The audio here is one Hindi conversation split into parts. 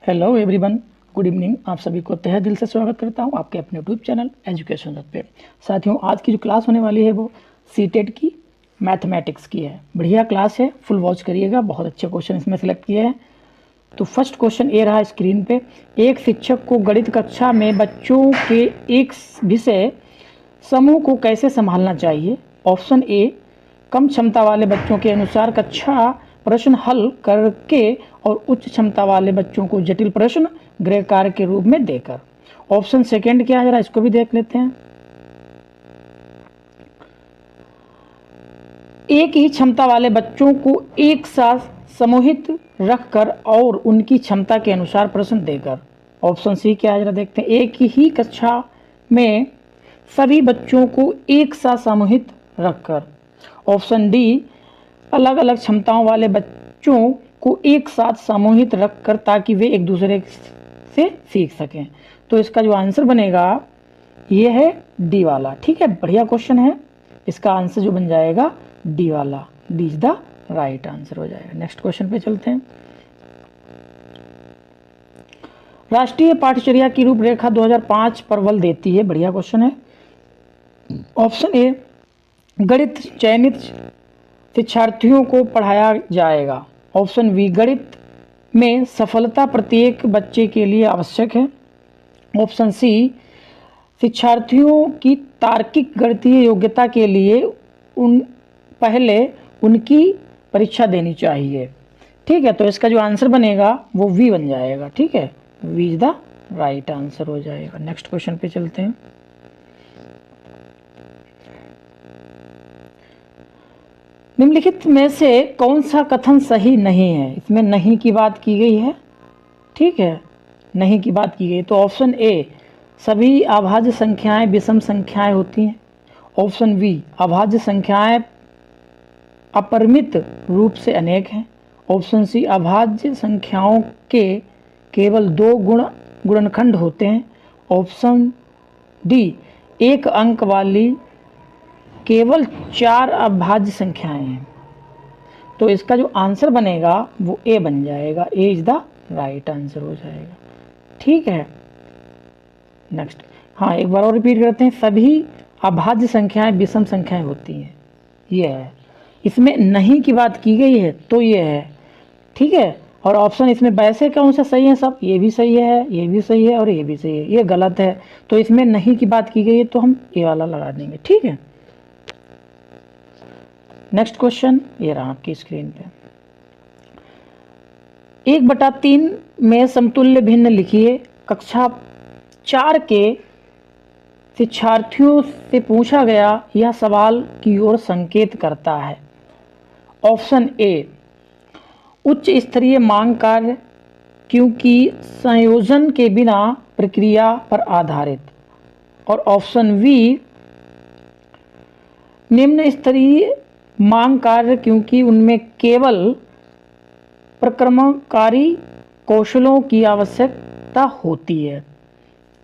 Hello everyone, good evening. आप सभी को तहे दिल से स्वागत करता हूं आपके अपने यूट्यूब चैनल एजुकेशन रथ पे। साथियों, आज की जो क्लास होने वाली है वो सीटेट की मैथमेटिक्स की है। बढ़िया क्लास है, फुल वॉच करिएगा। बहुत अच्छे क्वेश्चन इसमें सेलेक्ट किए हैं। तो फर्स्ट क्वेश्चन ये रहा स्क्रीन पे। एक शिक्षक को गणित कक्षा में बच्चों के एक विषय समूह को कैसे संभालना चाहिए? ऑप्शन ए, कम क्षमता वाले बच्चों के अनुसार कक्षा प्रश्न हल करके और उच्च क्षमता वाले बच्चों को जटिल प्रश्न गृह कार्य के रूप में देकर। ऑप्शन सेकंड क्या है, जरा इसको भी देख लेते हैं। एक ही क्षमता वाले बच्चों को एक साथ समूहित रखकर और उनकी क्षमता के अनुसार प्रश्न देकर। ऑप्शन सी क्या है, जरा देखते हैं। एक ही कक्षा में सभी बच्चों को एक साथ समूहित रखकर। ऑप्शन डी, अलग अलग क्षमताओं वाले बच्चों को एक साथ समूहित रखकर ताकि वे एक दूसरे से सीख सकें। तो इसका जो आंसर बनेगा ये है डी वाला। ठीक है, बढ़िया क्वेश्चन है। इसका आंसर जो बन जाएगा डी वाला, D is the right answer हो जाएगा। नेक्स्ट क्वेश्चन पे चलते हैं। राष्ट्रीय पाठ्यचर्या की रूपरेखा 2005 पर बल देती है। बढ़िया क्वेश्चन है। ऑप्शन ए, गणित चयनित शिक्षार्थियों को पढ़ाया जाएगा। ऑप्शन बी, गणित में सफलता प्रत्येक बच्चे के लिए आवश्यक है। ऑप्शन सी, शिक्षार्थियों की तार्किक गणितीय योग्यता के लिए पहले उनकी परीक्षा देनी चाहिए। ठीक है, तो इसका जो आंसर बनेगा वो वी बन जाएगा। ठीक है, B is the right answer हो जाएगा। नेक्स्ट क्वेश्चन पे चलते हैं। निम्नलिखित में से कौन सा कथन सही नहीं है? इसमें नहीं की बात की गई है। ठीक है, नहीं की बात की गई। तो ऑप्शन ए, सभी अभाज्य संख्याएं विषम संख्याएं होती हैं। ऑप्शन बी, अभाज्य संख्याएं अपरिमित रूप से अनेक हैं। ऑप्शन सी, अभाज्य संख्याओं के केवल दो गुणनखंड होते हैं। ऑप्शन डी, एक अंक वाली केवल 4 अभाज्य संख्याएं हैं। तो इसका जो आंसर बनेगा वो ए बन जाएगा। ए इज द राइट आंसर हो जाएगा। ठीक है, नेक्स्ट। हाँ, एक बार और रिपीट करते हैं। सभी अभाज्य संख्याएं विषम संख्याएं होती हैं, ये है। इसमें नहीं की बात की गई है तो ये है। ठीक है, और ऑप्शन इसमें वैसे कौन सा सही है? सब ये भी सही है, ये भी सही है और ये भी सही है। ये गलत है, तो इसमें नहीं की बात की गई है तो हम ये वाला लगा देंगे। ठीक है, नेक्स्ट क्वेश्चन ये रहा आपकी स्क्रीन पे। 1/3 में समतुल्य भिन्न लिखिए। कक्षा 4 के शिक्षार्थियों से पूछा गया यह सवाल की ओर संकेत करता है। ऑप्शन ए, उच्च स्तरीय मांग कार्य क्योंकि संयोजन के बिना प्रक्रिया पर आधारित। और ऑप्शन बी, निम्न स्तरीय मांग कार्य क्योंकि उनमें केवल प्रक्रमणकारी कौशलों की आवश्यकता होती है।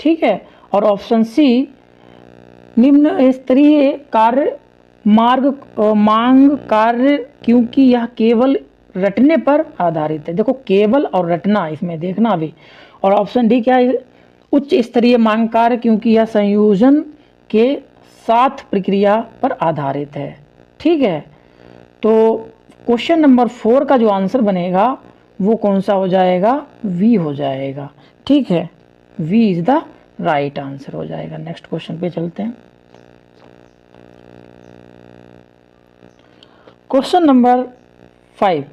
ठीक है, और ऑप्शन सी, निम्न स्तरीय कार्य मांग कार्य क्योंकि यह केवल रटने पर आधारित है। देखो, केवल और रटना इसमें देखना भी। और ऑप्शन डी क्या है, उच्च स्तरीय मांग कार्य क्योंकि यह संयोजन के साथ प्रक्रिया पर आधारित है। ठीक है, तो क्वेश्चन नंबर 4 का जो आंसर बनेगा वो कौन सा हो जाएगा? वी हो जाएगा। ठीक है, B is the right answer हो जाएगा। नेक्स्ट क्वेश्चन पे चलते हैं। क्वेश्चन नंबर 5,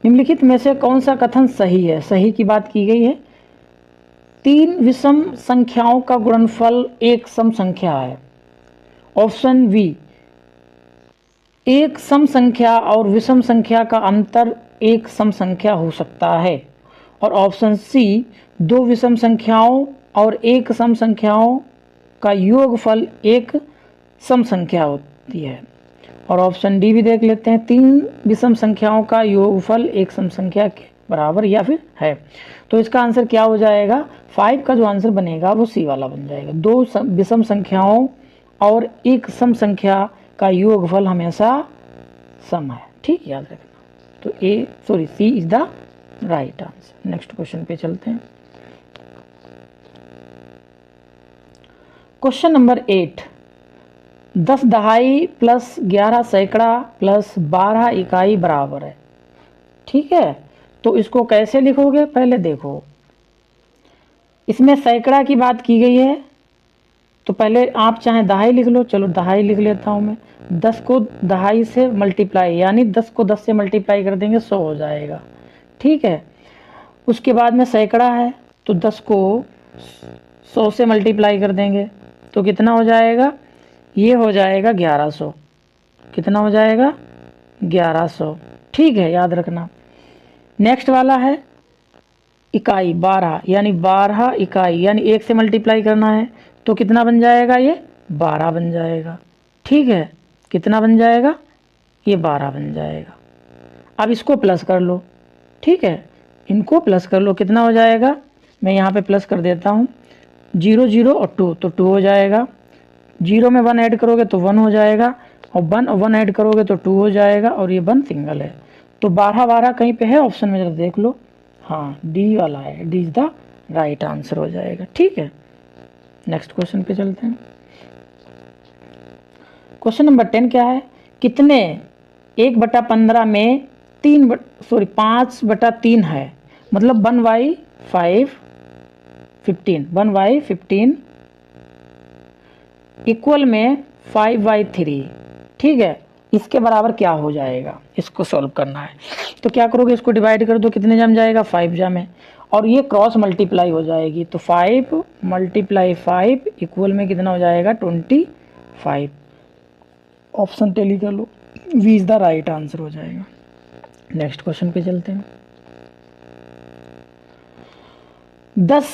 निम्नलिखित में से कौन सा कथन सही है? सही की बात की गई है। 3 विषम संख्याओं का गुणनफल एक सम संख्या है। ऑप्शन बी, एक सम संख्या और विषम संख्या का अंतर एक सम संख्या हो सकता है। और ऑप्शन सी, 2 विषम संख्याओं और एक सम संख्याओं का योगफल एक सम संख्या होती है। और ऑप्शन डी भी देख लेते हैं। 3 विषम संख्याओं का योगफल एक सम संख्या के बराबर या फिर है। तो इसका आंसर क्या हो जाएगा? 5 का जो आंसर बनेगा वो सी वाला बन जाएगा। 2 विषम संख्याओं और एक सम संख्या का योगफल हमेशा सम है। ठीक, याद रखना। तो C is the right answer. Next question पे चलते हैं। क्वेश्चन नंबर 8, 10 दहाई प्लस 11 सैकड़ा प्लस 12 इकाई बराबर है। ठीक है, तो इसको कैसे लिखोगे पहले देखो। इसमें सैकड़ा की बात की गई है, तो पहले आप चाहे दहाई लिख लो, चलो दहाई लिख लेता हूँ मैं। 10 को दहाई से मल्टीप्लाई, यानी 10 को 10 से मल्टीप्लाई कर देंगे 100 हो जाएगा। ठीक है, उसके बाद में सैकड़ा है, तो 10 को 100 से मल्टीप्लाई कर देंगे तो कितना हो जाएगा, ये हो जाएगा 1100। कितना हो जाएगा, 1100। ठीक है, याद रखना। नेक्स्ट वाला है इकाई 12, यानी 12 इकाई, यानी 1 से मल्टीप्लाई करना है तो कितना बन जाएगा, ये 12 बन जाएगा। ठीक है, कितना बन जाएगा, ये 12 बन जाएगा। अब इसको प्लस कर लो। ठीक है, इनको प्लस कर लो, कितना हो जाएगा, मैं यहाँ पे प्लस कर देता हूँ। 0 0 और 2 तो 2 हो जाएगा। 0 में 1 ऐड करोगे तो 1 हो जाएगा, और 1 और 1 ऐड करोगे तो 2 हो जाएगा, और ये 1 सिंगल है। तो 12 12 कहीं पे है ऑप्शन में, जरा देख लो। हाँ, डी वाला है, D is the right answer हो जाएगा। ठीक है, नेक्स्ट क्वेश्चन पे चलते हैं। क्वेश्चन नंबर 10 क्या है, कितने 1/15 में 5/3 है, मतलब 1/5 15, 1/15 इक्वल में 5/3। ठीक है, इसके बराबर क्या हो जाएगा, इसको सॉल्व करना है। तो क्या करोगे, इसको डिवाइड कर दो, कितने जम जाएगा, 5 जामे, और ये क्रॉस मल्टीप्लाई हो जाएगी, तो 5 × 5 इक्वल में कितना हो जाएगा, 25। ऑप्शन टेली कर लो, B is the right answer हो जाएगा। नेक्स्ट क्वेश्चन पे चलते हैं। 10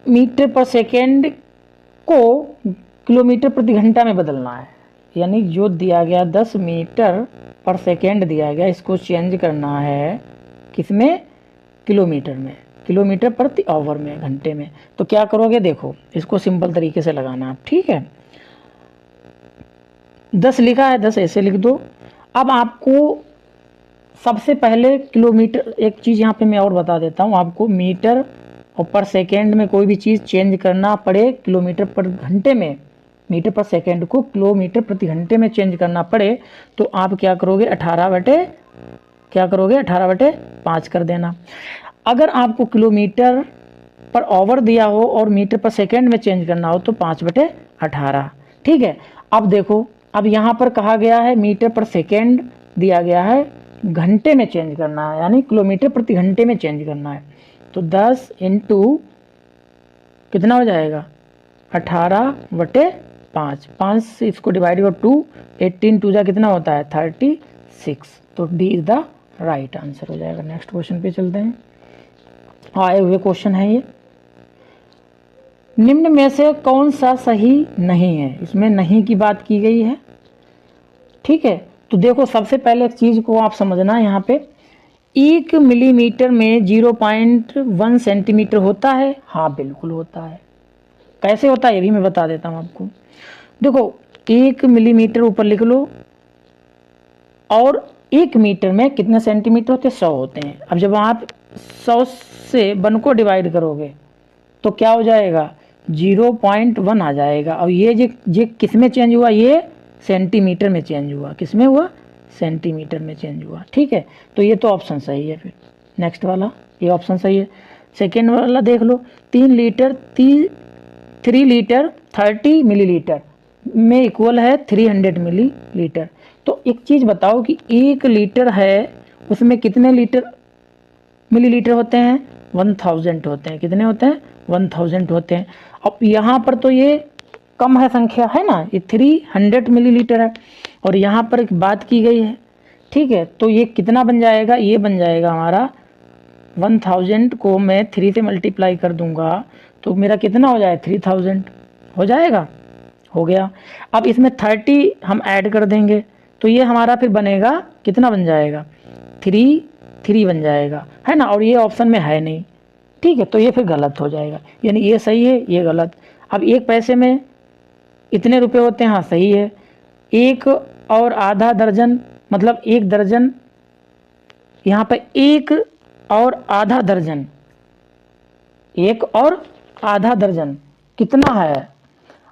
मीटर पर सेकेंड को किलोमीटर प्रति घंटा में बदलना है, यानी जो दिया गया 10 मीटर पर सेकेंड दिया गया, इसको चेंज करना है किसमें, किलोमीटर में, किलोमीटर प्रति आवर में, घंटे में। तो क्या करोगे, देखो इसको सिंपल तरीके से लगाना आप। ठीक है, 10 लिखा है, 10 ऐसे लिख दो। अब आपको सबसे पहले किलोमीटर, एक चीज़ यहाँ पे मैं और बता देता हूँ आपको, मीटर और पर सेकेंड में कोई भी चीज़ चेंज करना पड़े किलोमीटर पर घंटे में, मीटर पर सेकेंड को किलोमीटर प्रति घंटे में चेंज करना पड़े, तो आप क्या करोगे, 18/5 कर देना। अगर आपको किलोमीटर पर आवर दिया हो और मीटर पर सेकेंड में चेंज करना हो तो 5/18। ठीक है, अब देखो, अब यहाँ पर कहा गया है मीटर पर सेकेंड दिया गया है, घंटे में चेंज करना है, यानी किलोमीटर प्रति घंटे में चेंज करना है। तो 10 × कितना हो जाएगा, 18/5, 5 से इसको डिवाइड करो 2, 18 2 जा कितना होता है, 36। तो D is the right answer हो जाएगा। नेक्स्ट क्वेश्चन पे चलते हैं, आए हुए क्वेश्चन है ये। निम्न में से कौन सा सही नहीं है, इसमें नहीं की बात की गई है। ठीक है, तो देखो सबसे पहले एक चीज को आप समझना, यहाँ पे 1 मिलीमीटर में 0.1 सेंटीमीटर होता है। हाँ बिल्कुल होता है। कैसे होता है ये भी मैं बता देता हूँ आपको। देखो 1 मिलीमीटर ऊपर लिख लो, और 1 मीटर में कितने सेंटीमीटर होते हैं, 100 होते हैं। अब जब आप 100 से 1 को डिवाइड करोगे तो क्या हो जाएगा, 0.1 आ जाएगा। और ये किस में चेंज हुआ, ये सेंटीमीटर में चेंज हुआ। किस में हुआ, सेंटीमीटर में चेंज हुआ। ठीक है, तो ये तो ऑप्शन सही है। फिर नेक्स्ट वाला, ये ऑप्शन सही है। सेकेंड वाला देख लो, 3 लीटर 30 मिलीलीटर में इक्वल है 300 मिलीलीटर। तो एक चीज़ बताओ कि 1 लीटर है, उसमें कितने लीटर मिलीलीटर होते हैं, 1000 होते हैं। कितने होते हैं, 1000 होते हैं। अब यहाँ पर तो ये कम है संख्या, है ना, ये 300 मिलीलीटर है, और यहाँ पर एक बात की गई है। ठीक है, तो ये कितना बन जाएगा, ये बन जाएगा हमारा 1000 को मैं 3 से मल्टीप्लाई कर दूंगा तो मेरा कितना हो जाए, 3000 हो जाएगा। हो गया। अब इसमें 30 हम ऐड कर देंगे तो ये हमारा फिर बनेगा, कितना बन जाएगा, 3 बन जाएगा, है ना। और ये ऑप्शन में है नहीं। ठीक है, तो ये फिर गलत हो जाएगा, यानी ये सही है, ये गलत। अब 1 पैसे में इतने रुपए होते हैं, हाँ सही है। 1 और आधा दर्जन मतलब 1 दर्जन, यहाँ पे 1 और आधा दर्जन, 1 और आधा दर्जन कितना है।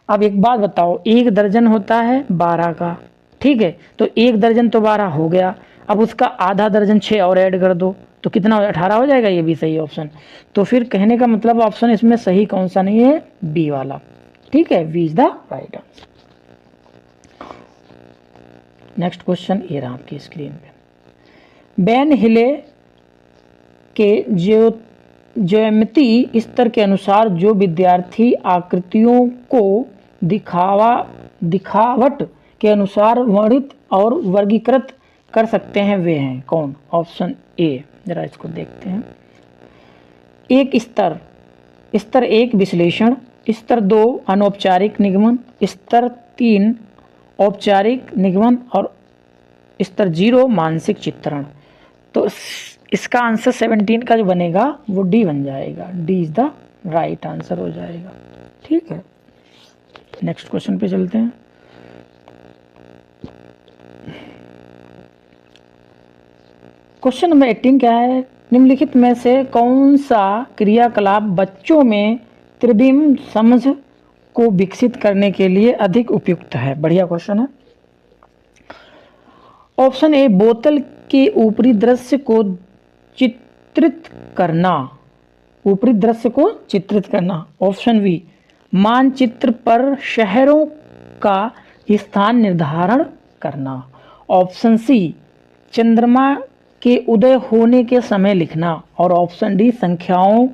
अब एक बात बताओ, 1 दर्जन होता है 12 का, ठीक है, तो 1 दर्जन तो 12 हो गया, अब उसका आधा दर्जन 6 और ऐड कर दो तो कितना हो, 18 हो जाएगा। ये भी सही ऑप्शन। तो फिर कहने का मतलब ऑप्शन इसमें सही कौन सा नहीं है, बी वाला, ठीक है, B is the right answer. Next question ये रहा आपकी स्क्रीन पे। बैन हिले के ज्यामिति स्तर के अनुसार जो विद्यार्थी आकृतियों को दिखावट के अनुसार वर्णित और वर्गीकृत कर सकते हैं वे हैं कौन। ऑप्शन ए, जरा इसको देखते हैं। एक स्तर, स्तर 1 विश्लेषण, स्तर 2 अनौपचारिक निगमन, स्तर 3 औपचारिक निगमन और स्तर 0 मानसिक चित्रण। तो इसका आंसर 17 का जो बनेगा वो डी बन जाएगा, D is the right answer हो जाएगा, ठीक है। नेक्स्ट क्वेश्चन पे चलते हैं। क्वेश्चन नंबर 18 क्या है, निम्नलिखित में से कौन सा क्रियाकलाप बच्चों में त्रिविम समझ को विकसित करने के लिए अधिक उपयुक्त है। बढ़िया क्वेश्चन है। ऑप्शन ए, बोतल के ऊपरी दृश्य को चित्रित करना, ऊपरी दृश्य को चित्रित करना। ऑप्शन बी, मानचित्र पर शहरों का स्थान निर्धारण करना। ऑप्शन सी, चंद्रमा के उदय होने के समय लिखना। और ऑप्शन डी, संख्याओं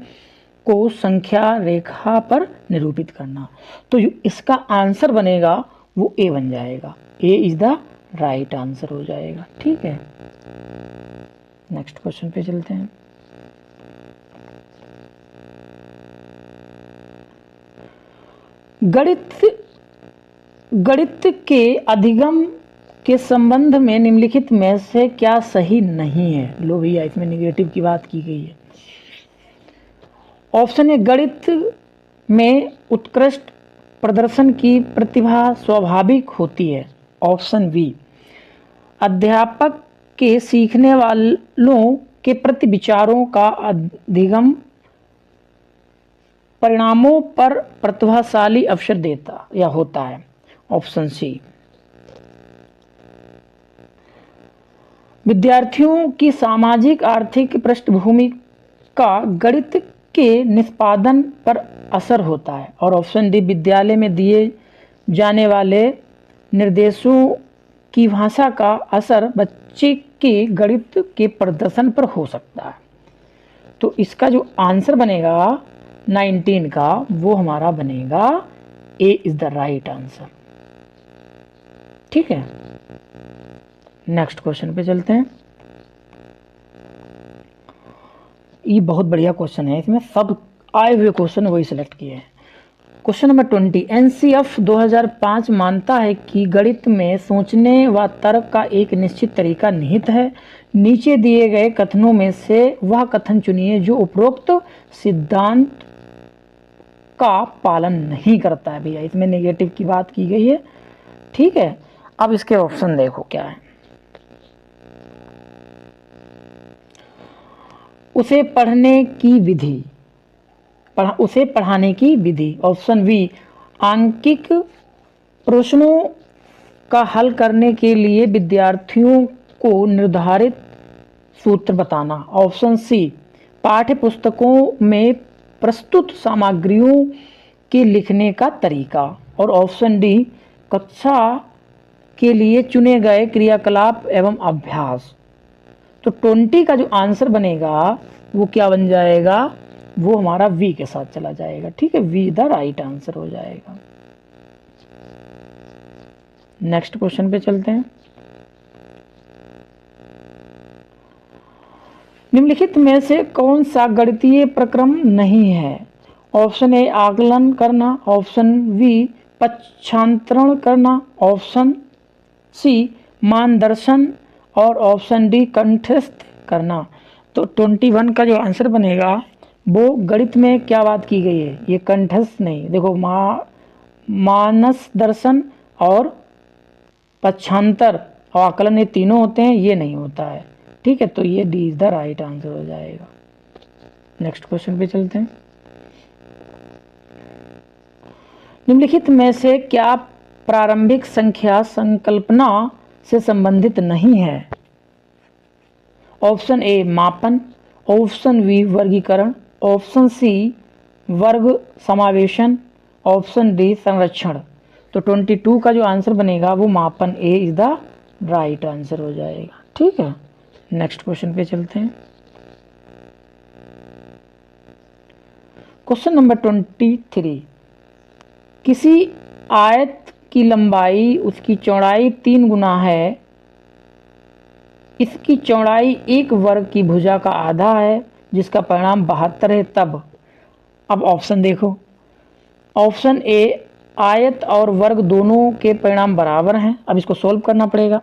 को संख्या रेखा पर निरूपित करना। तो इसका आंसर बनेगा वो ए बन जाएगा, ए इज द राइट आंसर हो जाएगा, ठीक है। नेक्स्ट क्वेश्चन पे चलते हैं। गणित के अधिगम के संबंध में निम्नलिखित में से क्या सही नहीं है। लो भैया, इसमें निगेटिव की बात की गई है। ऑप्शन ए, गणित में उत्कृष्ट प्रदर्शन की प्रतिभा स्वाभाविक होती है। ऑप्शन बी, अध्यापक के सीखने वालों के प्रति विचारों का अधिगम परिणामों पर प्रतिभाशाली अवसर देता या होता है। ऑप्शन सी, विद्यार्थियों की सामाजिक आर्थिक पृष्ठभूमि का गणित के निष्पादन पर असर होता है। और ऑप्शन डी, विद्यालय में दिए जाने वाले निर्देशों की भाषा का असर बच्चे के गणित के प्रदर्शन पर हो सकता है। तो इसका जो आंसर बनेगा 19 का वो हमारा बनेगा ए इज द राइट आंसर, ठीक है। नेक्स्ट क्वेश्चन पे चलते हैं। ये बहुत बढ़िया क्वेश्चन है, इसमें सब आए हुए क्वेश्चन वही सिलेक्ट किए हैं। क्वेश्चन नंबर 20, एनसीएफ 2005 मानता है कि गणित में सोचने व तर्क का एक निश्चित तरीका निहित है। नीचे दिए गए कथनों में से वह कथन चुनिए जो उपरोक्त सिद्धांत का पालन नहीं करता है। भैया, इसमें नेगेटिव की बात की गई है, ठीक है। अब इसके ऑप्शन देखो क्या है। उसे पढ़ने की विधि, उसे पढ़ाने की विधि। ऑप्शन बी, आंकिक प्रश्नों का हल करने के लिए विद्यार्थियों को निर्धारित सूत्र बताना। ऑप्शन सी, पाठ्य पुस्तकों में प्रस्तुत सामग्रियों के लिखने का तरीका। और ऑप्शन डी, कक्षा के लिए चुने गए क्रियाकलाप एवं अभ्यास। तो 20 का जो आंसर बनेगा वो क्या बन जाएगा, वो हमारा वी के साथ चला जाएगा, ठीक है, वी द राइट आंसर हो जाएगा। नेक्स्ट क्वेश्चन पे चलते हैं। निम्नलिखित में से कौन सा गणितीय प्रक्रम नहीं है। ऑप्शन ए, आकलन करना। ऑप्शन बी, पक्षांतरण करना। ऑप्शन सी, मानदर्शन। और ऑप्शन डी, कंठस्थ करना। तो 21 का जो आंसर बनेगा वो गणित में क्या बात की गई है, ये कंठस्थ नहीं। देखो, मानस दर्शन और पक्षांतर और आकलन ये तीनों होते हैं, ये नहीं होता है, ठीक है। तो ये D is the right answer हो जाएगा। नेक्स्ट क्वेश्चन पे चलते हैं। निम्नलिखित में से क्या प्रारंभिक संख्या संकल्पना से संबंधित नहीं है? ऑप्शन ए मापन, ऑप्शन बी वर्गीकरण, ऑप्शन सी वर्ग समावेशन, ऑप्शन डी संरक्षण। तो 22 का जो आंसर बनेगा वो मापन ए इज द राइट आंसर हो जाएगा। ठीक है, नेक्स्ट क्वेश्चन पे चलते हैं। क्वेश्चन नंबर 23, किसी आयत की लंबाई उसकी चौड़ाई 3 गुना है, इसकी चौड़ाई 1 वर्ग की भुजा का आधा है, जिसका परिणाम 72 है, तब। अब ऑप्शन देखो। ऑप्शन ए आयत और वर्ग दोनों के परिणाम बराबर हैं, अब इसको सोल्व करना पड़ेगा।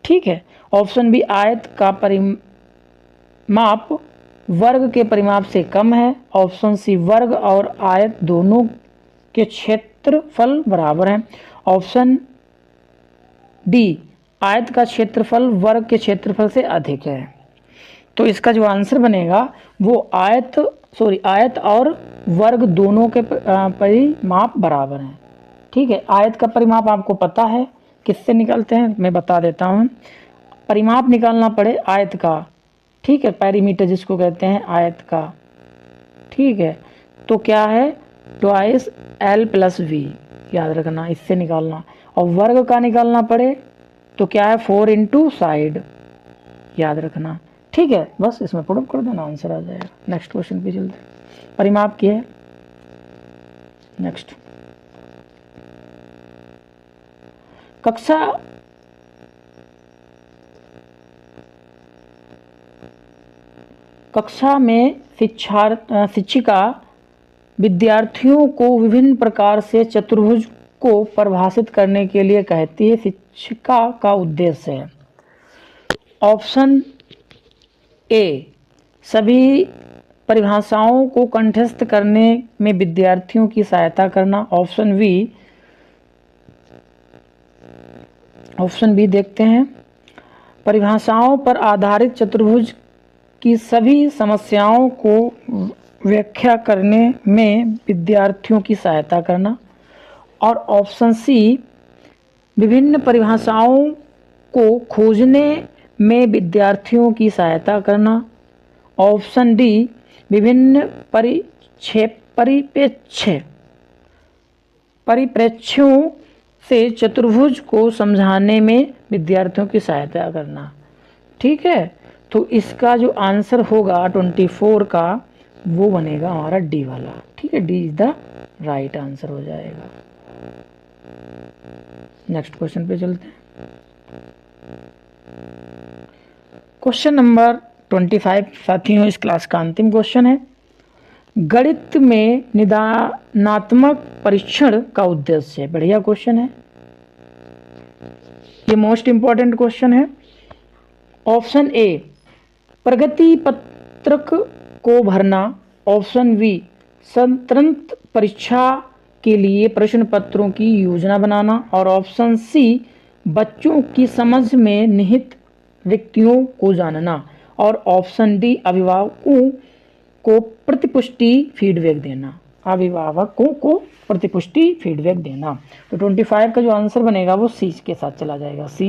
ठीक है। ऑप्शन बी आयत का परिमाप वर्ग के परिमाप से कम है। ऑप्शन सी वर्ग और आयत दोनों के क्षेत्रफल बराबर हैं। ऑप्शन डी आयत का क्षेत्रफल वर्ग के क्षेत्रफल से अधिक है। तो इसका जो आंसर बनेगा वो आयत और वर्ग दोनों के परिमाप बराबर हैं। ठीक है, आयत का परिमाप आपको पता है किससे निकालते हैं, मैं बता देता हूँ। परिमाप निकालना पड़े आयत का, ठीक है, पेरीमीटर जिसको कहते हैं आयत का। ठीक है, तो क्या है, ट्वाइस L + V, याद रखना, इससे निकालना। और वर्ग का निकालना पड़े तो क्या है, 4 × साइड, याद रखना। ठीक है, बस इसमें पुट अप कर देना, आंसर आ जाएगा। नेक्स्ट क्वेश्चन पे चलते हैं। परिमाप की है नेक्स्ट। कक्षा में शिक्षिका विद्यार्थियों को विभिन्न प्रकार से चतुर्भुज को परिभाषित करने के लिए कहती है, शिक्षिका का उद्देश्य है। ऑप्शन ए सभी परिभाषाओं को कंठस्थ करने में विद्यार्थियों की सहायता करना। ऑप्शन बी देखते हैं, परिभाषाओं पर आधारित चतुर्भुज की सभी समस्याओं को व्याख्या करने में विद्यार्थियों की सहायता करना। और ऑप्शन सी विभिन्न परिभाषाओं को खोजने में विद्यार्थियों की सहायता करना। ऑप्शन डी विभिन्न परिप्रेक्ष्यों से चतुर्भुज को समझाने में विद्यार्थियों की सहायता करना। ठीक है, तो इसका जो आंसर होगा 24 का वो बनेगा हमारा डी वाला। ठीक है, D is the right answer हो जाएगा। नेक्स्ट क्वेश्चन पे चलते हैं। क्वेश्चन नंबर 25 साथियों इस क्लास का अंतिम क्वेश्चन है। गणित में निदानात्मक परीक्षण का उद्देश्य है। बढ़िया क्वेश्चन है, ये मोस्ट इंपॉर्टेंट क्वेश्चन है। ऑप्शन ए प्रगति पत्रक को भरना। ऑप्शन बी स्वतंत्र परीक्षा के लिए प्रश्न पत्रों की योजना बनाना। और ऑप्शन सी बच्चों की समझ में निहित रिक्तियों को जानना। और ऑप्शन डी अभिभावकों को प्रतिपुष्टि फीडबैक देना। तो 25 का जो आंसर बनेगा वो सी के साथ चला जाएगा। सी